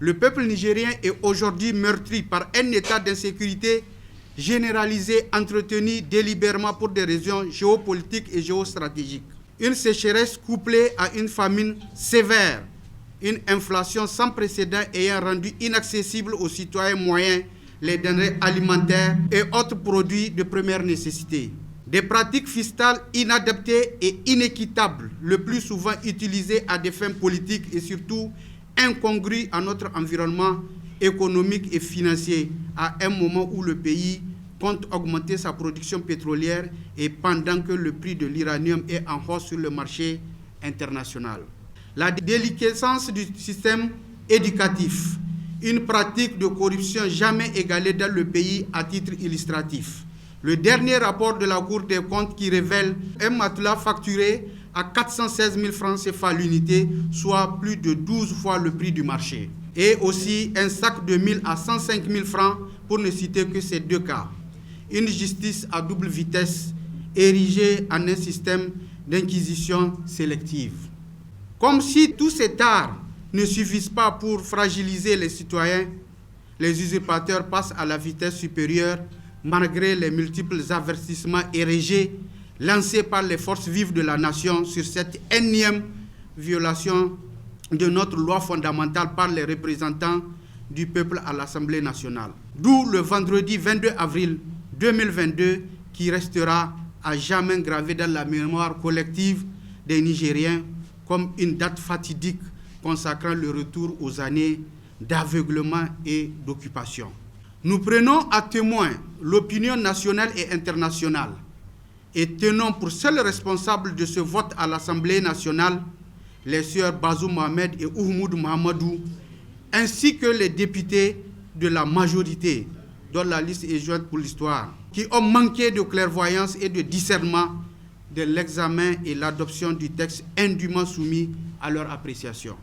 Le peuple nigérien est aujourd'hui meurtri par un état d'insécurité généralisé, entretenu délibérément pour des raisons géopolitiques et géostratégiques. Une sécheresse couplée à une famine sévère, une inflation sans précédent ayant rendu inaccessibles aux citoyens moyens les denrées alimentaires et autres produits de première nécessité. Des pratiques fiscales inadaptées et inéquitables, le plus souvent utilisées à des fins politiques et surtout incongrues à notre environnement économique et financier, à un moment où le pays compte augmenter sa production pétrolière et pendant que le prix de l'uranium est en hausse sur le marché international. La déliquescence du système éducatif, une pratique de corruption jamais égalée dans le pays à titre illustratif. Le dernier rapport de la Cour des comptes qui révèle un matelas facturé à 416 000 francs CFA l'unité, soit plus de 12 fois le prix du marché. Et aussi un sac de 1 000 à 105 000 francs, pour ne citer que ces deux cas. Une justice à double vitesse, érigée en un système d'inquisition sélective. Comme si tous ces tares ne suffisent pas pour fragiliser les citoyens, les usurpateurs passent à la vitesse supérieure malgré les multiples avertissements érigés lancés par les forces vives de la nation sur cette énième violation de notre loi fondamentale par les représentants du peuple à l'Assemblée nationale. D'où le vendredi 22 avril 2022 qui restera à jamais gravé dans la mémoire collective des Nigériens comme une date fatidique consacrant le retour aux années d'aveuglement et d'occupation. Nous prenons à témoin l'opinion nationale et internationale et tenons pour seuls responsables de ce vote à l'Assemblée nationale les sœurs Bazoum Mohamed et Oumoud Mahamadou, ainsi que les députés de la majorité, dont la liste est jointe pour l'histoire, qui ont manqué de clairvoyance et de discernement de l'examen et l'adoption du texte indûment soumis à leur appréciation.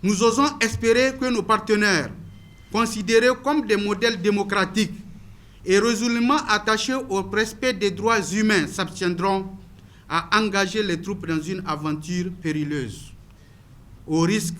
Nous osons espérer que nos partenaires, considérés comme des modèles démocratiques et résolument attachés au respect des droits humains, s'abstiendront à engager les troupes dans une aventure périlleuse, au risque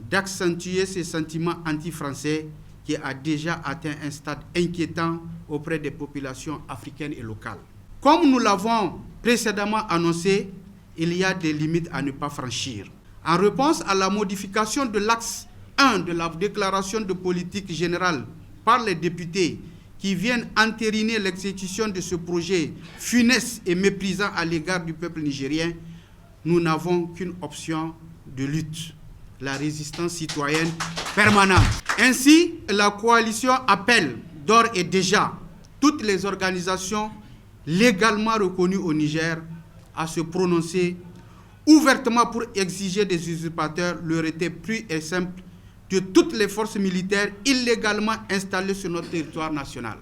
d'accentuer ces sentiments anti-français qui a déjà atteint un stade inquiétant auprès des populations africaines et locales. Comme nous l'avons précédemment annoncé, il y a des limites à ne pas franchir. En réponse à la modification de l'axe 1 de la déclaration de politique générale par les députés qui viennent entériner l'exécution de ce projet funeste et méprisant à l'égard du peuple nigérien, nous n'avons qu'une option de lutte, la résistance citoyenne permanente. Ainsi, la coalition appelle d'ores et déjà toutes les organisations légalement reconnues au Niger à se prononcer ouvertement pour exiger des usurpateurs le retrait pur et simple de toutes les forces militaires illégalement installées sur notre territoire national.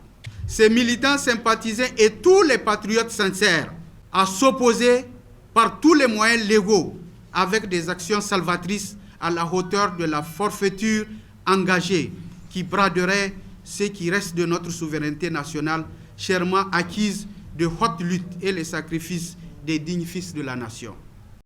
Ces militants sympathisants et tous les patriotes sincères à s'opposer par tous les moyens légaux avec des actions salvatrices à la hauteur de la forfaiture engagée qui braderait ce qui reste de notre souveraineté nationale chèrement acquise de haute lutte et les sacrifices des dignes fils de la nation.